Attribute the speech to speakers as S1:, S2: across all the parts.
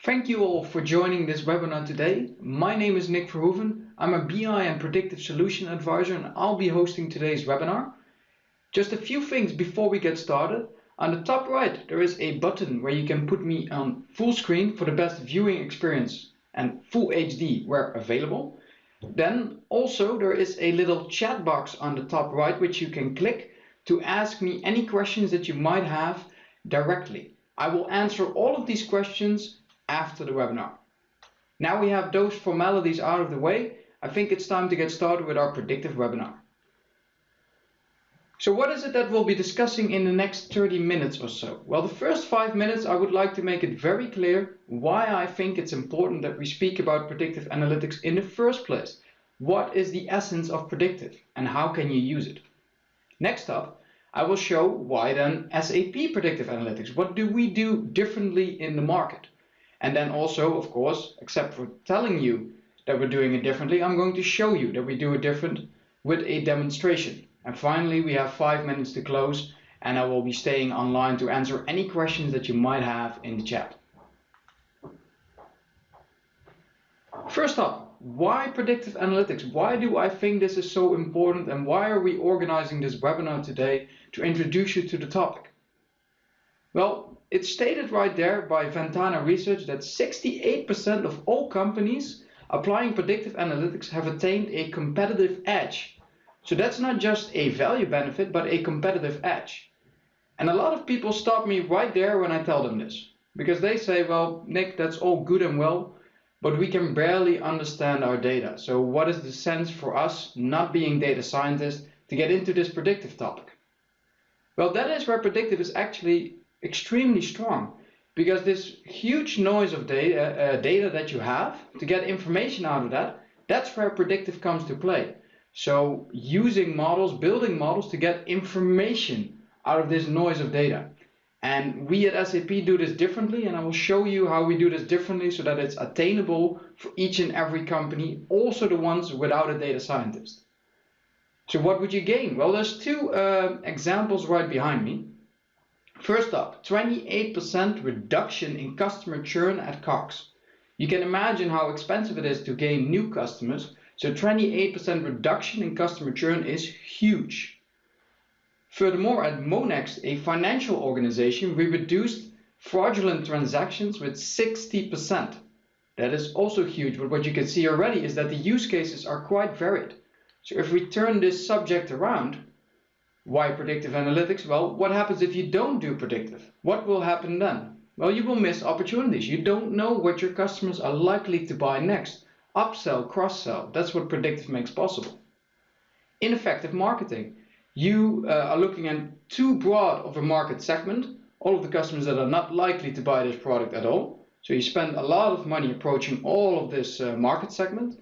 S1: Thank you all for joining this webinar today. My name is Nick Verhoeven. I'm a BI and Predictive Solution Advisor and I'll be hosting today's webinar. Just a few things before we get started. On the top right, there is a button where you can put me on full screen for the best viewing experience and full HD where available. Then also there is a little chat box on the top right which you can click to ask me any questions that you might have directly. I will answer all of these questions after the webinar. Now we have those formalities out of the way, I think it's time to get started with our predictive webinar. So what is it that we'll be discussing in the next 30 minutes or so? Well, the first 5 minutes I would like to make it very clear why I think it's important that we speak about predictive analytics in the first place. What is the essence of predictive and how can you use it? Next up, I will show why then SAP Predictive Analytics. What do we do differently in the market? And then also, of course, except for telling you that we're doing it differently, I'm going to show you that we do it different with a demonstration. And finally, we have 5 minutes to close, and I will be staying online to answer any questions that you might have in the chat. First up, why predictive analytics? Why do I think this is so important, and why are we organizing this webinar today to introduce you to the topic? Well, it's stated right there by Ventana Research that 68% of all companies applying predictive analytics have attained a competitive edge. So that's not just a value benefit, but a competitive edge. And a lot of people stop me right there when I tell them this, because they say, well, Nick, that's all good and well, but we can barely understand our data. So what is the sense for us, not being data scientists, to get into this predictive topic? Well, that is where predictive is actually extremely strong, because this huge noise of data that you have, to get information out of that, that's where predictive comes to play. So using models, building models to get information out of this noise of data. And we at SAP do this differently, and I will show you how we do this differently so that it's attainable for each and every company, also the ones without a data scientist. So what would you gain? Well, there's two examples right behind me. First up, 28% reduction in customer churn at COGS. You can imagine how expensive it is to gain new customers, so 28% reduction in customer churn is huge. Furthermore, at Monex, a financial organization, we reduced fraudulent transactions with 60%. That is also huge, but what you can see already is that the use cases are quite varied. So if we turn this subject around, why predictive analytics? Well, what happens if you don't do predictive? What will happen then? Well, you will miss opportunities. You don't know what your customers are likely to buy next. Upsell, cross-sell, that's what predictive makes possible. Ineffective marketing. You are looking at too broad of a market segment, all of the customers that are not likely to buy this product at all. So you spend a lot of money approaching all of this market segment,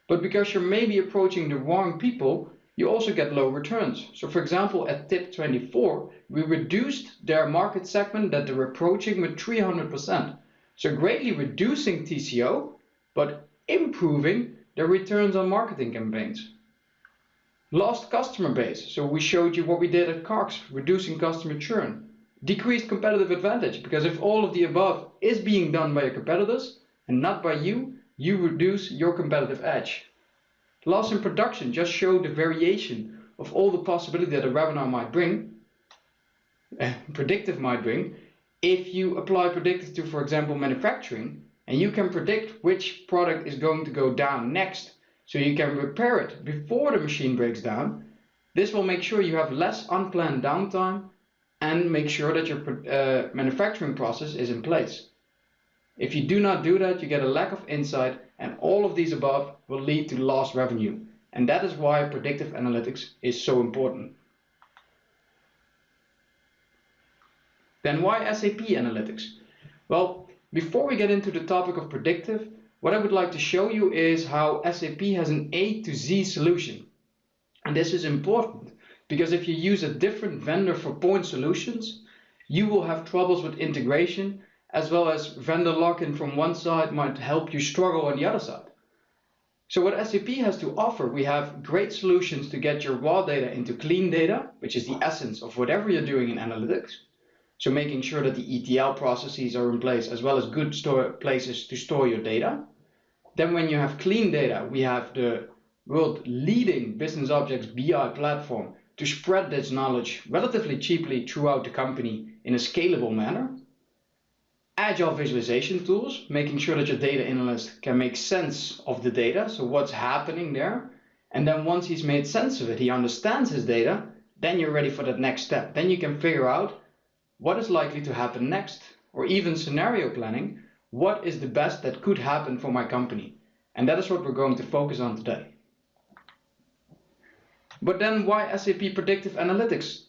S1: but because you're maybe approaching the wrong people, you also get low returns. So for example, at tip 24, we reduced their market segment that they're approaching with 300%. So greatly reducing TCO, but improving their returns on marketing campaigns. Lost customer base. So we showed you what we did at COGS, reducing customer churn. Decreased competitive advantage, because if all of the above is being done by your competitors and not by you, you reduce your competitive edge. Loss in production, just show the variation of all the possibility that a webinar might bring, predictive might bring. If you apply predictive to, for example, manufacturing, and you can predict which product is going to go down next, so you can repair it before the machine breaks down, this will make sure you have less unplanned downtime and make sure that your manufacturing process is in place. If you do not do that, you get a lack of insight, and all of these above will lead to lost revenue. And that is why predictive analytics is so important. Then why SAP Analytics? Well, before we get into the topic of predictive, what I would like to show you is how SAP has an A to Z solution. And this is important because if you use a different vendor for point solutions, you will have troubles with integration, as well as vendor lock-in from one side might help you struggle on the other side. So what SAP has to offer, we have great solutions to get your raw data into clean data, which is the essence of whatever you're doing in analytics. So making sure that the ETL processes are in place as well as good places to store your data. Then when you have clean data, we have the world leading business objects BI platform to spread this knowledge relatively cheaply throughout the company in a scalable manner. Agile visualization tools, making sure that your data analyst can make sense of the data, so what's happening there. And then once he's made sense of it, he understands his data, then you're ready for that next step. Then you can figure out what is likely to happen next, or even scenario planning, what is the best that could happen for my company. And that is what we're going to focus on today. But then why SAP Predictive Analytics?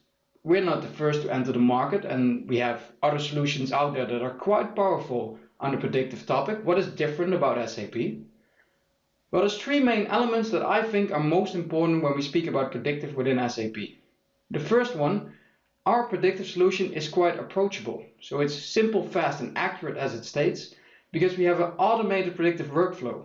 S1: We're not the first to enter the market, and we have other solutions out there that are quite powerful on the predictive topic. What is different about SAP? Well, there's three main elements that I think are most important when we speak about predictive within SAP. The first one, our predictive solution is quite approachable. So it's simple, fast, and accurate as it states, because we have an automated predictive workflow.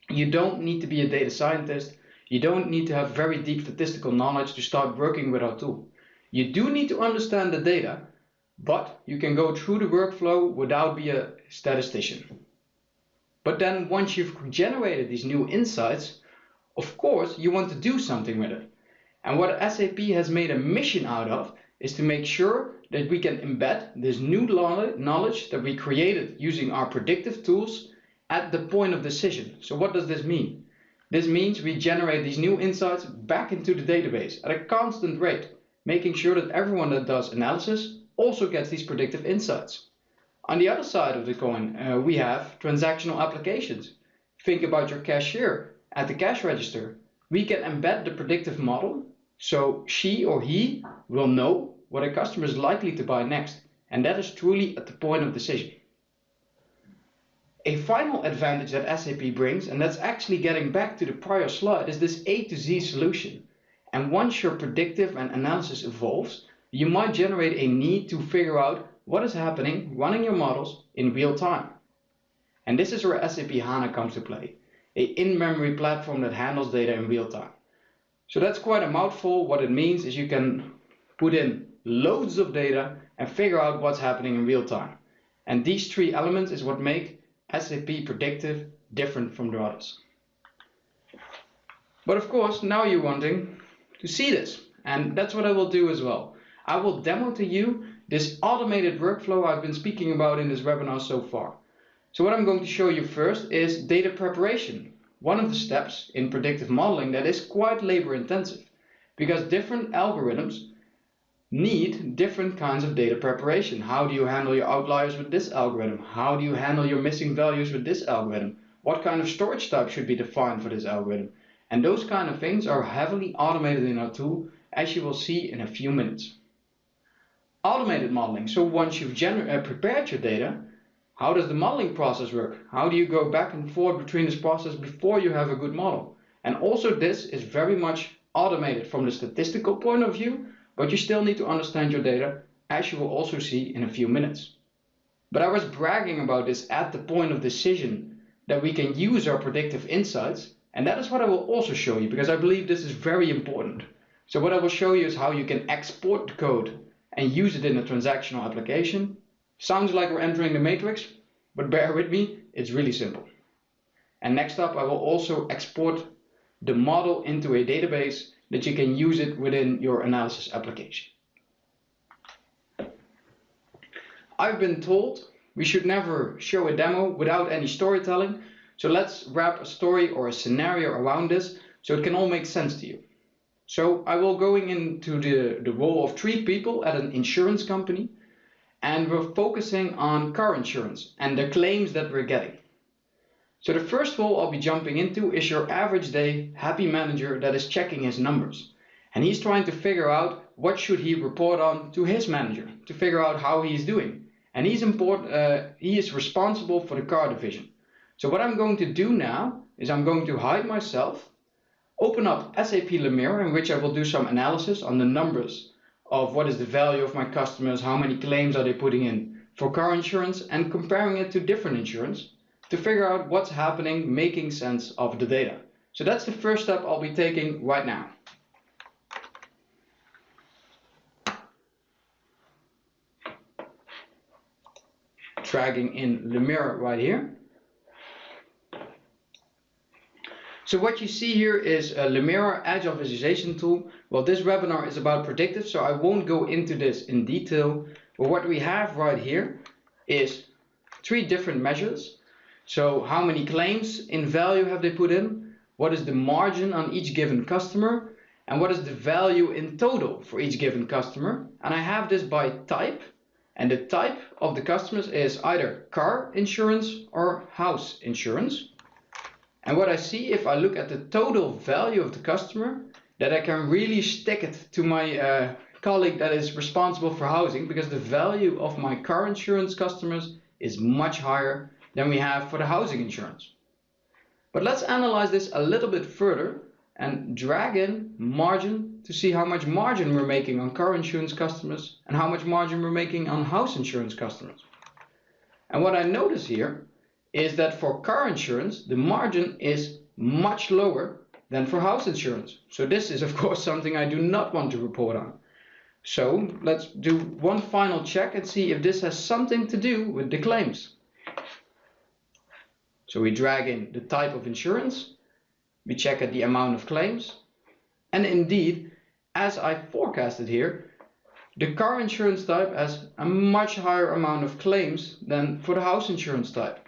S1: You don't need to be a data scientist. You don't need to have very deep statistical knowledge to start working with our tool. You do need to understand the data, but you can go through the workflow without being a statistician. But then once you've generated these new insights, of course, you want to do something with it. And what SAP has made a mission out of is to make sure that we can embed this new knowledge that we created using our predictive tools at the point of decision. So what does this mean? This means we generate these new insights back into the database at a constant rate, making sure that everyone that does analysis also gets these predictive insights. On the other side of the coin, we have transactional applications. Think about your cashier at the cash register. We can embed the predictive model so she or he will know what a customer is likely to buy next, and that is truly at the point of decision. A final advantage that SAP brings, and that's actually getting back to the prior slide, is this A to Z solution. And once your predictive and analysis evolves, you might generate a need to figure out what is happening running your models in real time. And this is where SAP HANA comes to play, an in-memory platform that handles data in real time. So that's quite a mouthful. What it means is you can put in loads of data and figure out what's happening in real time. And these three elements is what make SAP Predictive different from the others. But of course, now you're wanting to see this, and that's what I will do as well. I will demo to you this automated workflow I've been speaking about in this webinar so far. So what I'm going to show you first is data preparation, one of the steps in predictive modeling that is quite labor intensive, because different algorithms need different kinds of data preparation. How do you handle your outliers with this algorithm? How do you handle your missing values with this algorithm? What kind of storage type should be defined for this algorithm? And those kind of things are heavily automated in our tool, as you will see in a few minutes. Automated modeling. So once you've prepared your data, how does the modeling process work? How do you go back and forth between this process before you have a good model? And also this is very much automated from the statistical point of view, but you still need to understand your data, as you will also see in a few minutes. But I was bragging about this at the point of decision, that we can use our predictive insights, and that is what I will also show you, because I believe this is very important. So what I will show you is how you can export the code and use it in a transactional application. Sounds like we're entering the matrix, but bear with me, it's really simple. And next up, I will also export the model into a database that you can use it within your analysis application. I've been told we should never show a demo without any storytelling, so let's wrap a story or a scenario around this so it can all make sense to you. So I will go into the role of 3 people at an insurance company, and we're focusing on car insurance and the claims that we're getting. So the first role I'll be jumping into is your average day happy manager that is checking his numbers. And he's trying to figure out what should he report on to his manager to figure out how he's doing. And he is responsible for the car division. So what I'm going to do now is I'm going to hide myself, open up SAP Lemire, in which I will do some analysis on the numbers of what is the value of my customers, how many claims are they putting in for car insurance, and comparing it to different insurance to figure out what's happening, making sense of the data. So that's the first step I'll be taking right now. dragging in the mirror right here. So what you see here is a Lemira Agile Visualization tool. Well, this webinar is about predictive, so I won't go into this in detail. But what we have right here is 3 different measures. So how many claims in value have they put in? What is the margin on each given customer? And what is the value in total for each given customer? And I have this by type. And the type of the customers is either car insurance or house insurance. And what I see, if I look at the total value of the customer, that I can really stick it to my colleague that is responsible for housing, because the value of my car insurance customers is much higher than we have for the housing insurance. But let's analyze this a little bit further and drag in margin to see how much margin we're making on car insurance customers and how much margin we're making on house insurance customers. And what I notice here is that for car insurance, the margin is much lower than for house insurance. So this is of course something I do not want to report on. So let's do one final check and see if this has something to do with the claims. So we drag in the type of insurance, we check at the amount of claims, and indeed, as I forecasted here, the car insurance type has a much higher amount of claims than for the house insurance type.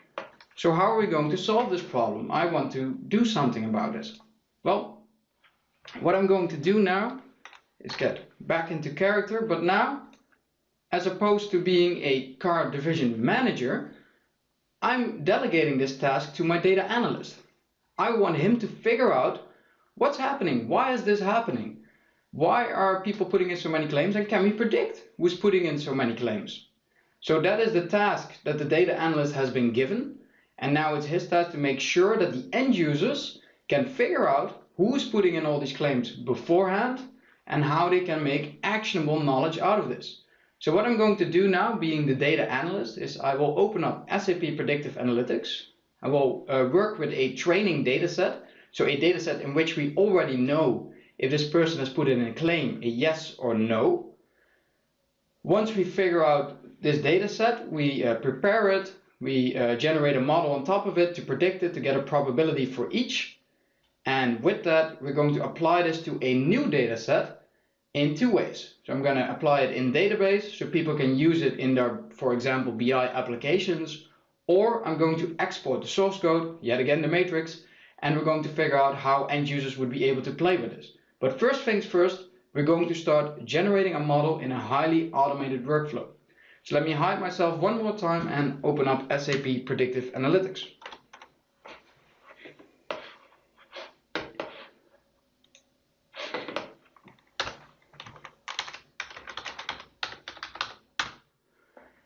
S1: So how are we going to solve this problem? I want to do something about this. Well, what I'm going to do now is get back into character, but now, as opposed to being a car division manager, I'm delegating this task to my data analyst. I want him to figure out what's happening. Why is this happening? Why are people putting in so many claims, and can we predict who's putting in so many claims? So that is the task that the data analyst has been given. And now it's his task to make sure that the end users can figure out who's putting in all these claims beforehand and how they can make actionable knowledge out of this. So what I'm going to do now, being the data analyst, is I will open up SAP Predictive Analytics. I will work with a training data set. So a data set in which we already know if this person has put in a claim, a yes or no. Once we figure out this data set, we prepare it. We generate a model on top of it to predict it, to get a probability for each. And with that, we're going to apply this to a new data set in 2 ways. So I'm going to apply it in database so people can use it in their, for example, BI applications. Or I'm going to export the source code, yet again the matrix, and we're going to figure out how end users would be able to play with this. But first things first, we're going to start generating a model in a highly automated workflow. So let me hide myself one more time and open up SAP Predictive Analytics.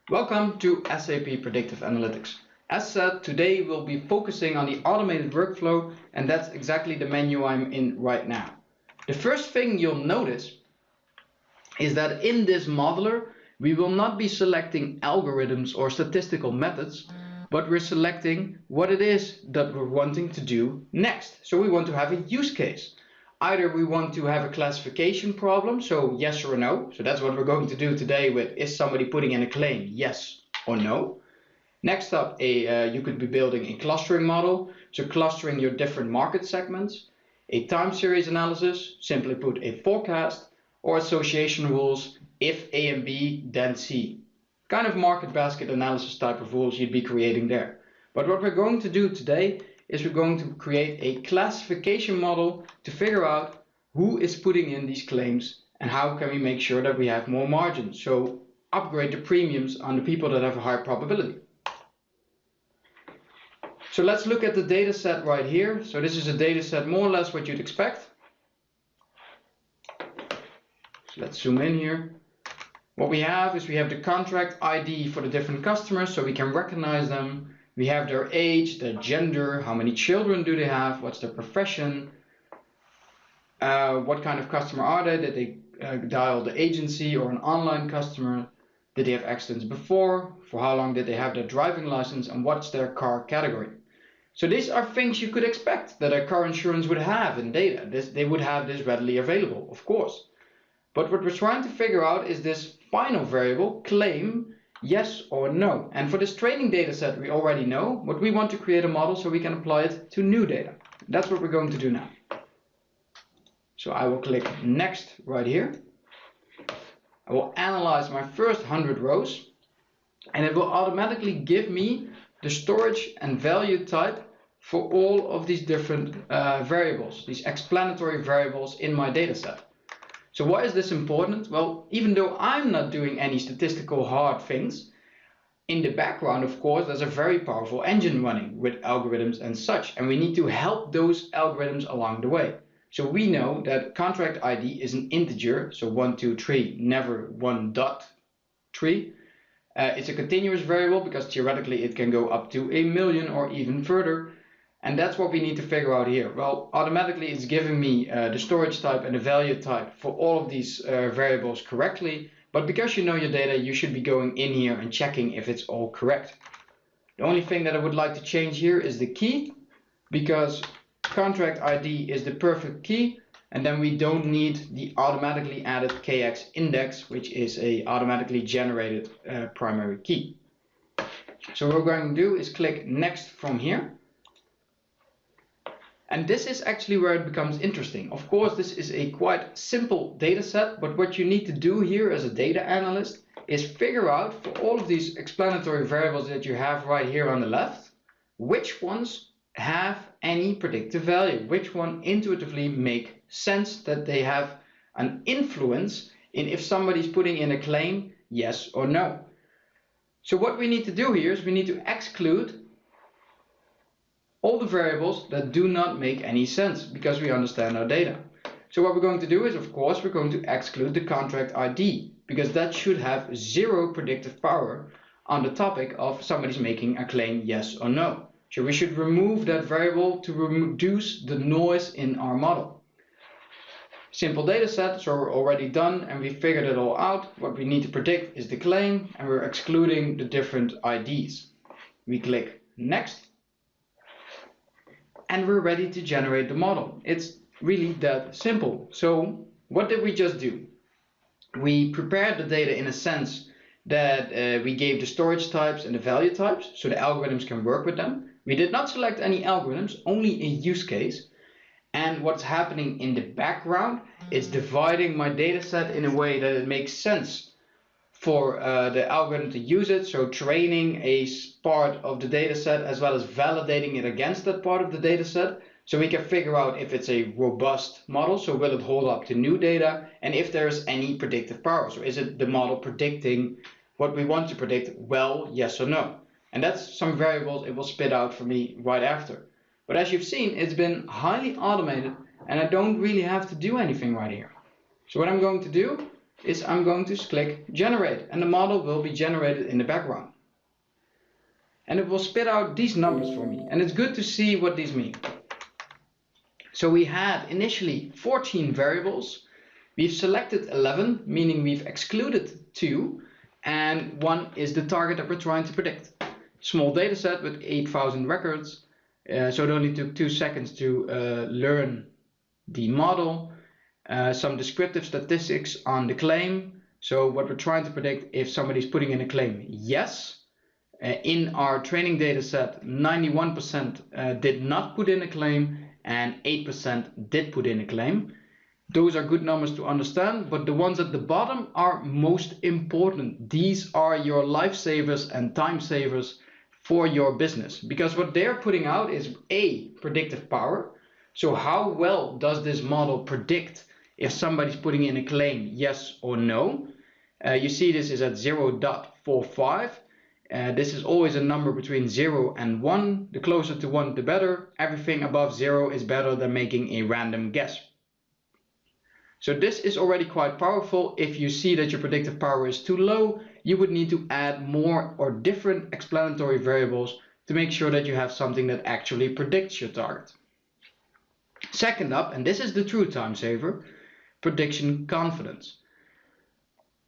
S1: Welcome to SAP Predictive Analytics. As said, today we'll be focusing on the automated workflow, and that's exactly the menu I'm in right now. The first thing you'll notice is that in this modeler, we will not be selecting algorithms or statistical methods, but we're selecting what it is that we're wanting to do next. So we want to have a use case. Either we want to have a classification problem, so yes or no. So that's what we're going to do today with, is somebody putting in a claim, yes or no? Next up, you could be building a clustering model, so clustering your different market segments. A time series analysis, simply put a forecast, or association rules, if A and B, then C. Kind of market basket analysis type of rules you'd be creating there. But what we're going to do today is we're going to create a classification model to figure out who is putting in these claims and how can we make sure that we have more margin. So upgrade the premiums on the people that have a high probability. So let's look at the data set right here. So this is a data set more or less what you'd expect. So let's zoom in here. What we have is we have the contract ID for the different customers, so we can recognize them. We have their age, their gender, how many children do they have, what's their profession, what kind of customer are they, did they dial the agency or an online customer, did they have accidents before, for how long did they have their driving license, and what's their car category. So these are things you could expect that a car insurance would have in data. They would have this readily available, of course. But what we're trying to figure out is this final variable, claim, yes or no. And for this training data set, we already know, but we want to create a model so we can apply it to new data. That's what we're going to do now. So I will click next right here. I will analyze my first 100 rows, and it will automatically give me the storage and value type for all of these different variables, these explanatory variables in my data set. So why is this important? Well, even though I'm not doing any statistical hard things, in the background, of course, there's a very powerful engine running with algorithms and such, and we need to help those algorithms along the way. So we know that contract ID is an integer, so 1, 2, 3, never 1.3. It's a continuous variable because theoretically it can go up to 1,000,000 or even further. And that's what we need to figure out here. Well, automatically it's giving me the storage type and the value type for all of these variables correctly. But because you know your data, you should be going in here and checking if it's all correct. The only thing that I would like to change here is the key, because contract ID is the perfect key, and then we don't need the automatically added KX index, which is a automatically generated primary key. So what we're going to do is click next from here. And this is actually where it becomes interesting. Of course, this is a quite simple data set, but what you need to do here as a data analyst is figure out for all of these explanatory variables that you have right here on the left, which ones have any predictive value, which one intuitively make sense that they have an influence in if somebody's putting in a claim, yes or no. So what we need to do here is we need to exclude all the variables that do not make any sense because we understand our data. So what we're going to do is, of course, we're going to exclude the contract ID because that should have zero predictive power on the topic of somebody's making a claim yes or no. So we should remove that variable to reduce the noise in our model. Simple data set, so we're already done and we figured it all out. What we need to predict is the claim and we're excluding the different IDs. We click next. And we're ready to generate the model. It's really that simple. So what did we just do? We prepared the data in a sense that we gave the storage types and the value types so the algorithms can work with them. We did not select any algorithms, only a use case. And what's happening in the background is dividing my data set in a way that it makes sense for the algorithm to use it, so training a part of the data set as well as validating it against that part of the data set, so we can figure out if it's a robust model, so will it hold up to new data, and if there's any predictive power, so is it the model predicting what we want to predict, well, yes or no. And that's some variables it will spit out for me right after. But as you've seen, it's been highly automated and I don't really have to do anything right here. So what I'm going to do is I'm going to click generate and the model will be generated in the background. And it will spit out these numbers for me. And it's good to see what these mean. So we had initially 14 variables. We've selected 11, meaning we've excluded 2. And 1 is the target that we're trying to predict. Small data set with 8,000 records. So it only took 2 seconds to learn the model. Some descriptive statistics on the claim. So what we're trying to predict if somebody's putting in a claim yes. In our training data set, 91% did not put in a claim and 8% did put in a claim. Those are good numbers to understand, but the ones at the bottom are most important. These are your lifesavers and time savers for your business, because what they're putting out is A, predictive power. So how well does this model predict if somebody's putting in a claim yes or no? You see this is at 0.45. This is always a number between 0 and 1. The closer to 1 the better. Everything above 0 is better than making a random guess. So this is already quite powerful. If you see that your predictive power is too low, you would need to add more or different explanatory variables to make sure that you have something that actually predicts your target. Second up, and this is the true time saver, prediction confidence.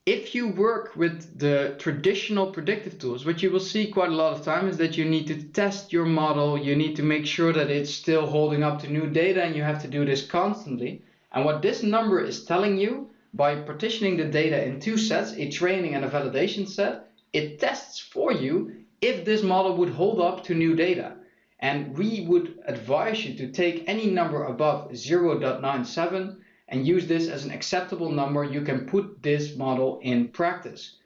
S1: If you work with the traditional predictive tools, what you will see quite a lot of time is that you need to test your model, you need to make sure that it's still holding up to new data, and you have to do this constantly. And what this number is telling you, by partitioning the data in 2 sets, a training and a validation set, it tests for you if this model would hold up to new data. And we would advise you to take any number above 0.97 and use this as an acceptable number. You can put this model in practice.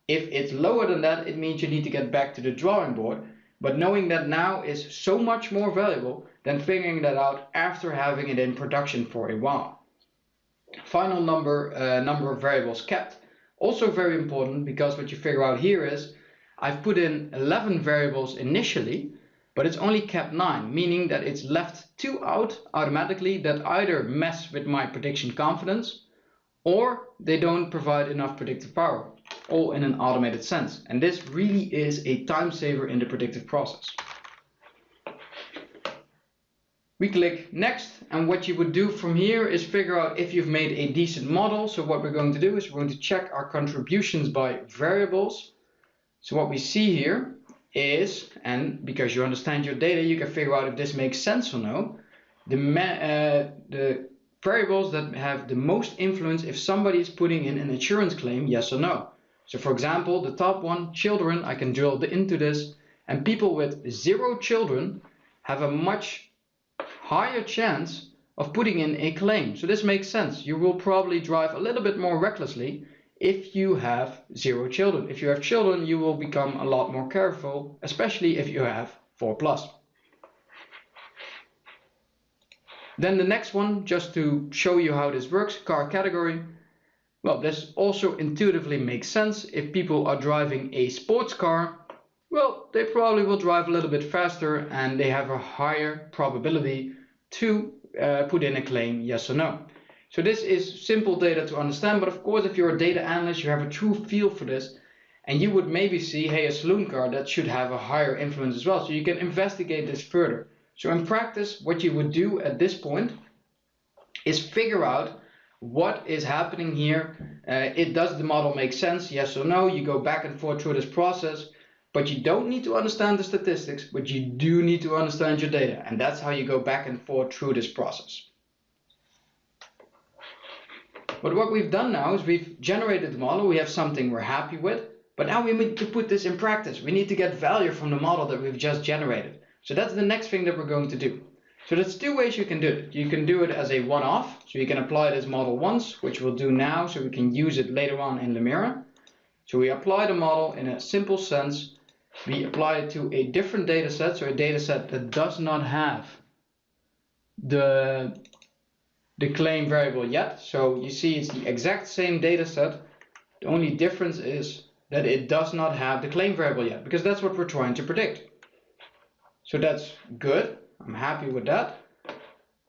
S1: If it's lower than that, it means you need to get back to the drawing board. But knowing that now is so much more valuable than figuring that out after having it in production for a while. Final number of variables kept. Also very important, because what you figure out here is I've put in 11 variables initially, but it's only kept 9, meaning that it's left 2 out automatically that either mess with my prediction confidence or they don't provide enough predictive power, all in an automated sense. And this really is a time saver in the predictive process. We click next, and what you would do from here is figure out if you've made a decent model. So what we're going to do is we're going to check our contributions by variables. So what we see here is, and because you understand your data, you can figure out if this makes sense or no, the variables that have the most influence if somebody is putting in an insurance claim, yes or no. So for example, the top one, children, I can drill into this, and people with 0 children have a much higher chance of putting in a claim. So this makes sense. You will probably drive a little bit more recklessly if you have 0 children. If you have children, you will become a lot more careful, especially if you have 4+. Then the next one, just to show you how this works, car category. Well, this also intuitively makes sense. If people are driving a sports car, well, they probably will drive a little bit faster and they have a higher probability to put in a claim, yes or no. So this is simple data to understand, but of course if you're a data analyst, you have a true feel for this, and you would maybe see, hey, a saloon car, that should have a higher influence as well, so you can investigate this further. So in practice, what you would do at this point is figure out what is happening here. Does the model make sense, yes or no? You go back and forth through this process, but you don't need to understand the statistics, but you do need to understand your data, and that's how you go back and forth through this process. But what we've done now is we've generated the model, we have something we're happy with, but now we need to put this in practice. We need to get value from the model that we've just generated. So that's the next thing that we're going to do. So there's 2 ways you can do it. You can do it as a one-off, so you can apply this model once, which we'll do now, so we can use it later on in Lumira. So we apply the model in a simple sense. We apply it to a different data set, so a data set that does not have the claim variable yet. So you see it's the exact same data set. The only difference is that it does not have the claim variable yet, because that's what we're trying to predict. So that's good. I'm happy with that.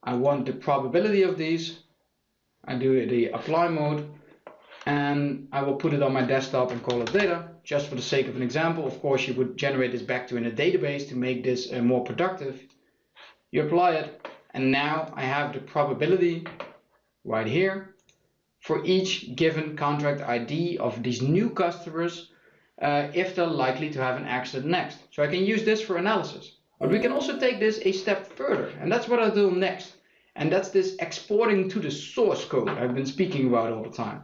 S1: I want the probability of these. I do the apply mode, and I will put it on my desktop and call it data, just for the sake of an example. Of course, you would generate this back to in a database to make this more productive. You apply it, and now I have the probability right here for each given contract ID of these new customers if they're likely to have an accident next. So I can use this for analysis. But we can also take this a step further, and that's what I'll do next. And that's this exporting to the source code I've been speaking about all the time.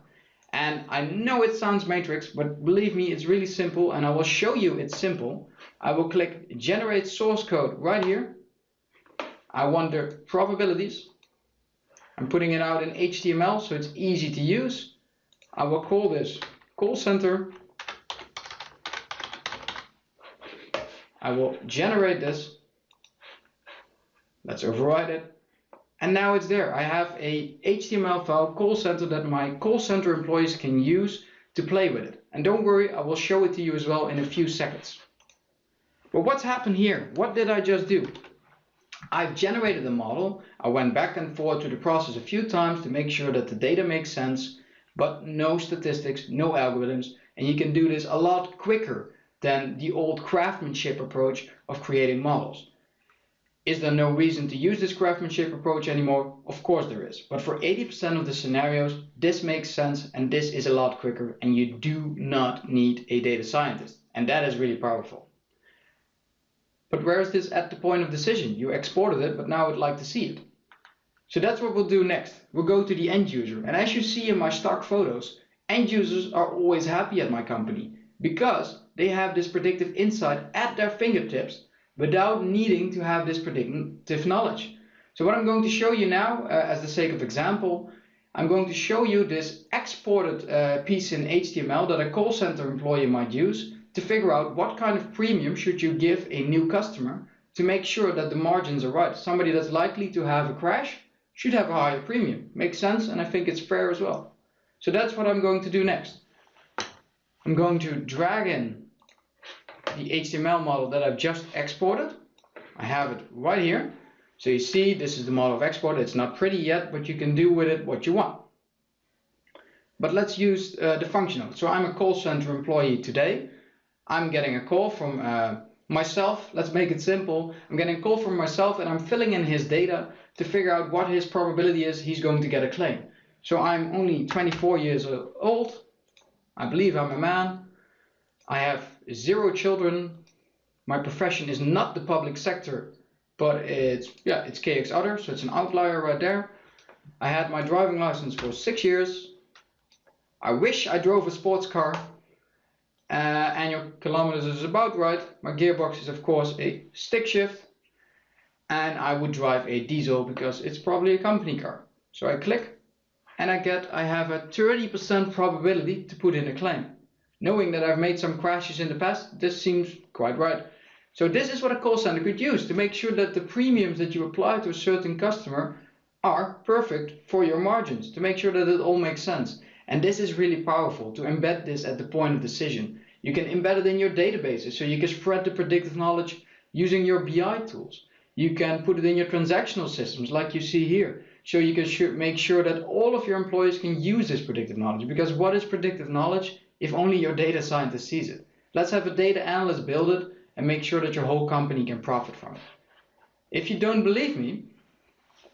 S1: And I know it sounds matrix, but believe me, it's really simple, and I will show you it's simple. I will click generate source code right here. I want the probabilities. I'm putting it out in HTML, so it's easy to use. I will call this call center. I will generate this. Let's override it. And now it's there. I have a HTML file call center that my call center employees can use to play with it. And don't worry, I will show it to you as well in a few seconds. But what's happened here? What did I just do? I've generated a model. I went back and forth through the process a few times to make sure that the data makes sense, but no statistics, no algorithms. And you can do this a lot quicker than the old craftsmanship approach of creating models. Is there no reason to use this craftsmanship approach anymore? Of course there is. But for 80% of the scenarios, this makes sense, and this is a lot quicker, and you do not need a data scientist. And that is really powerful. But where is this at the point of decision? You exported it, but now I'd like to see it. So that's what we'll do next. We'll go to the end user. And as you see in my stock photos, end users are always happy at my company. because they have this predictive insight at their fingertips without needing to have this predictive knowledge. So what I'm going to show you now, as the sake of example, I'm going to show you this exported piece in HTML that a call center employee might use to figure out what kind of premium should you give a new customer to make sure that the margins are right. Somebody that's likely to have a crash should have a higher premium. Makes sense, and I think it's fair as well. So that's what I'm going to do next. I'm going to drag in the HTML model that I've just exported. I have it right here. So you see, this is the model I've exported. It's not pretty yet, but you can do with it what you want. But let's use the function. So I'm a call center employee today. I'm getting a call from myself. Let's make it simple. I'm getting a call from myself and I'm filling in his data to figure out what his probability is he's going to get a claim. So I'm only 24 years old. I believe I'm a man. I have 0 children. My profession is not the public sector, but it's KX Other, so it's an outlier right there. I had my driving license for 6 years. I wish I drove a sports car. Annual kilometers is about right. My gearbox is of course a stick shift, and I would drive a diesel because it's probably a company car. So I click and I have a 30% probability to put in a claim. Knowing that I've made some crashes in the past, this seems quite right. So this is what a call center could use to make sure that the premiums that you apply to a certain customer are perfect for your margins, to make sure that it all makes sense. And this is really powerful, to embed this at the point of decision. You can embed it in your databases, so you can spread the predictive knowledge using your BI tools. You can put it in your transactional systems like you see here. So you can make sure that all of your employees can use this predictive knowledge. Because what is predictive knowledge if only your data scientist sees it? Let's have a data analyst build it and make sure that your whole company can profit from it. If you don't believe me,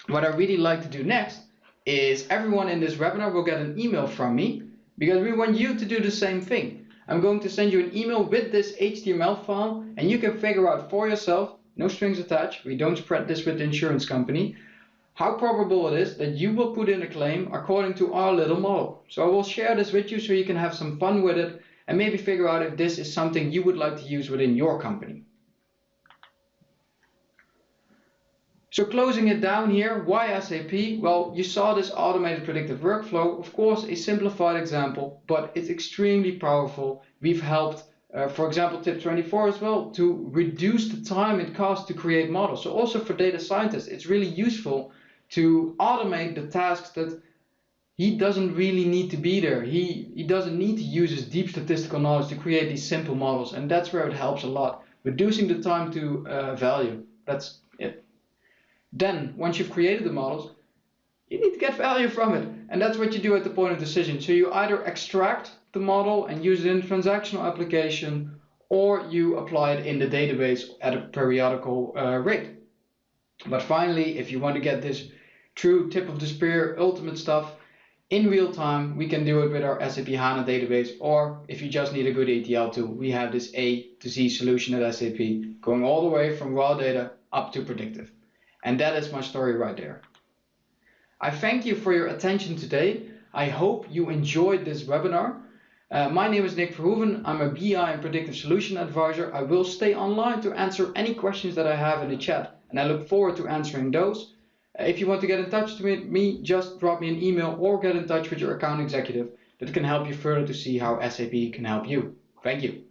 S1: what I really like to do next is everyone in this webinar will get an email from me, because we want you to do the same thing. I'm going to send you an email with this HTML file, and you can figure out for yourself, no strings attached, we don't spread this with the insurance company, how probable it is that you will put in a claim according to our little model. So I will share this with you so you can have some fun with it and maybe figure out if this is something you would like to use within your company. So closing it down here, why SAP? Well, you saw this automated predictive workflow, of course a simplified example, but it's extremely powerful. We've helped, for example, tip 24 as well, to reduce the time it costs to create models. So also for data scientists, it's really useful to automate the tasks that he doesn't really need to be there. He doesn't need to use his deep statistical knowledge to create these simple models, and that's where it helps a lot, reducing the time to value. That's it. Then, once you've created the models, you need to get value from it. And that's what you do at the point of decision. So you either extract the model and use it in a transactional application, or you apply it in the database at a periodical rate. But finally, if you want to get this true tip of the spear, ultimate stuff, in real time, we can do it with our SAP HANA database, or if you just need a good ETL tool, we have this A to Z solution at SAP, going all the way from raw data up to predictive. And that is my story right there. I thank you for your attention today. I hope you enjoyed this webinar. My name is Nick Verhoeven. I'm a BI and predictive solution advisor. I will stay online to answer any questions that I have in the chat, and I look forward to answering those. If you want to get in touch with me, just drop me an email or get in touch with your account executive that can help you further to see how SAP can help you. Thank you.